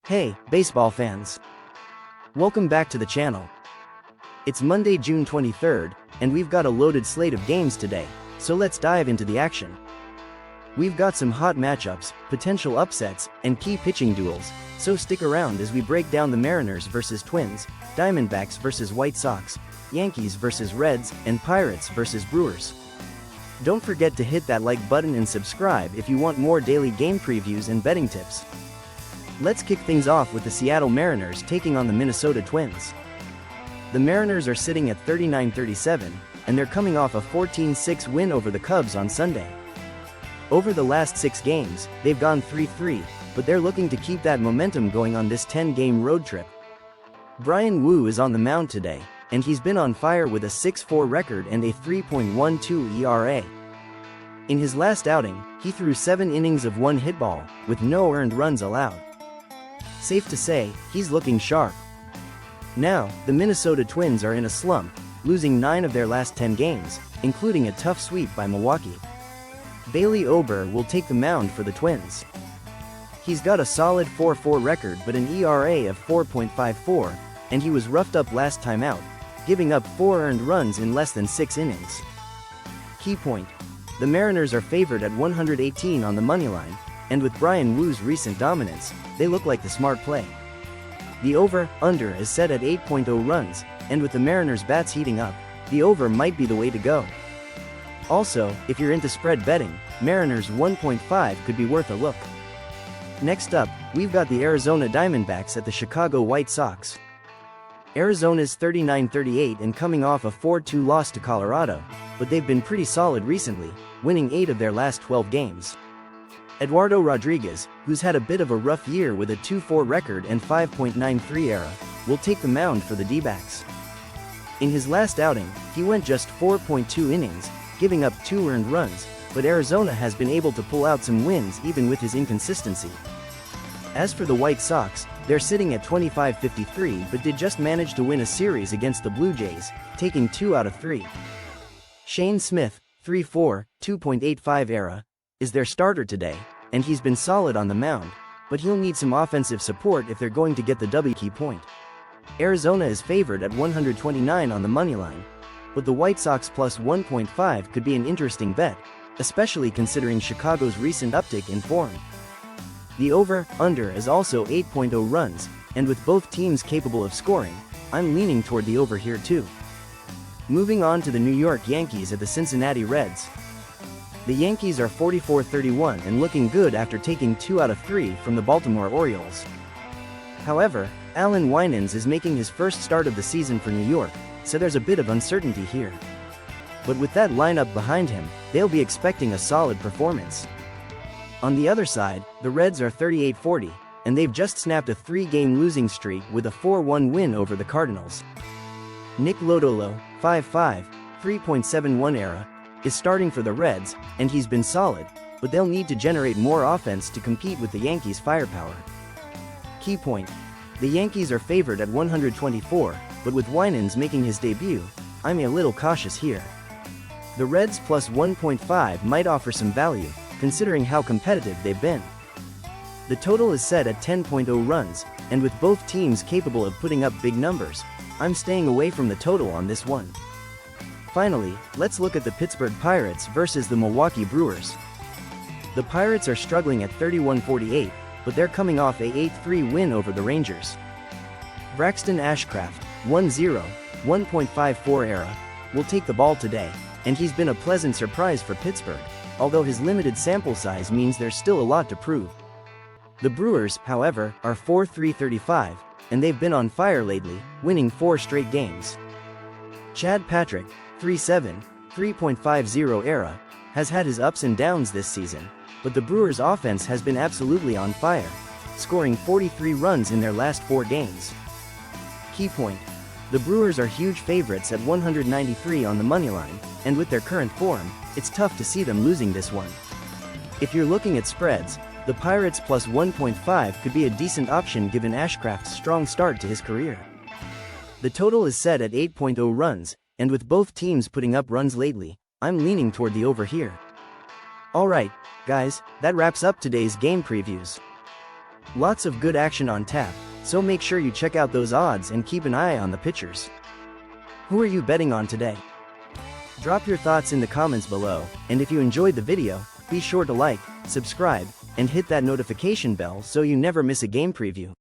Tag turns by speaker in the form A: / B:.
A: Hey, baseball fans! Welcome back to the channel. It's Monday, June 23rd, and we've got a loaded slate of games today, so let's dive into the action. We've got some hot matchups, potential upsets, and key pitching duels, so stick around as we break down the Mariners versus Twins, Diamondbacks versus White Sox, Yankees versus Reds, and Pirates versus Brewers. Don't forget to hit that like button and subscribe if you want more daily game previews and betting tips. Let's kick things off with the Seattle Mariners taking on the Minnesota Twins. The Mariners are sitting at 39-37, and they're coming off a 14-6 win over the Cubs on Sunday. Over the last 6 games, they've gone 3-3, but they're looking to keep that momentum going on this 10-game road trip. Bryan Woo is on the mound today, and he's been on fire with a 6.4 record and a 3.12 ERA. In his last outing, he threw 7 innings of 1 hit ball, with no earned runs allowed. Safe to say, he's looking sharp. Now, the Minnesota Twins are in a slump, losing 9 of their last 10 games, including a tough sweep by Milwaukee. Bailey Ober will take the mound for the Twins. He's got a solid 4.4 record but an ERA of 4.54, and he was roughed up last time out, giving up 4 earned runs in less than 6 innings. Key point: the Mariners are favored at 118 on the moneyline, and with Bryan Woo's recent dominance, they look like the smart play. The over/under is set at 8.0 runs, and with the Mariners' bats heating up, the over might be the way to go. Also, if you're into spread betting, Mariners 1.5 could be worth a look. Next up, we've got the Arizona Diamondbacks at the Chicago White Sox. Arizona's 39-38 and coming off a 4-2 loss to Colorado, but they've been pretty solid recently, winning 8 of their last 12 games. Eduardo Rodriguez, who's had a bit of a rough year with a 2.4 record and 5.93 ERA, will take the mound for the D-backs. In his last outing, he went just 4.2 innings, giving up 2 earned runs, but Arizona has been able to pull out some wins even with his inconsistency. As for the White Sox, they're sitting at 25-53 but did just manage to win a series against the Blue Jays, taking 2 out of 3. Shane Smith, 3.4, 2.85 ERA, is their starter today, and he's been solid on the mound, but he'll need some offensive support if they're going to get the W. Key point: Arizona is favored at 129 on the moneyline, but the White Sox plus 1.5 could be an interesting bet, especially considering Chicago's recent uptick in form. The over/under is also 8.0 runs, and with both teams capable of scoring, I'm leaning toward the over here too. Moving on to the New York Yankees at the Cincinnati Reds. The Yankees are 44-31 and looking good after taking 2 out of 3 from the Baltimore Orioles. However, Allan Winans is making his first start of the season for New York, so there's a bit of uncertainty here. But with that lineup behind him, they'll be expecting a solid performance. On the other side, the Reds are 38-40, and they've just snapped a 3-game losing streak with a 4-1 win over the Cardinals. Nick Lodolo, 5.5, 3.71 ERA, is starting for the Reds, and he's been solid, but they'll need to generate more offense to compete with the Yankees' firepower. Key point: the Yankees are favored at 124, but with Winans making his debut, I'm a little cautious here. The Reds plus 1.5 might offer some value, considering how competitive they've been. The total is set at 10.0 runs, and with both teams capable of putting up big numbers, I'm staying away from the total on this one. Finally, let's look at the Pittsburgh Pirates versus the Milwaukee Brewers. The Pirates are struggling at 31-48, but they're coming off a 8-3 win over the Rangers. Braxton Ashcraft, 1.0, 1.54 ERA, will take the ball today, and he's been a pleasant surprise for Pittsburgh, although his limited sample size means there's still a lot to prove. The Brewers, however, are 4-3-35, and they've been on fire lately, winning 4 straight games. Chad Patrick, 3.7, 3.50 ERA, has had his ups and downs this season, but the Brewers' offense has been absolutely on fire, scoring 43 runs in their last 4 games. Key point: the Brewers are huge favorites at 193 on the moneyline, and with their current form, it's tough to see them losing this one. If you're looking at spreads, the Pirates plus 1.5 could be a decent option given Ashcraft's strong start to his career. The total is set at 8.0 runs, and with both teams putting up runs lately, I'm leaning toward the over here. Alright, guys, that wraps up today's game previews. Lots of good action on tap, so make sure you check out those odds and keep an eye on the pitchers. Who are you betting on today? Drop your thoughts in the comments below, and if you enjoyed the video, be sure to like, subscribe, and hit that notification bell so you never miss a game preview.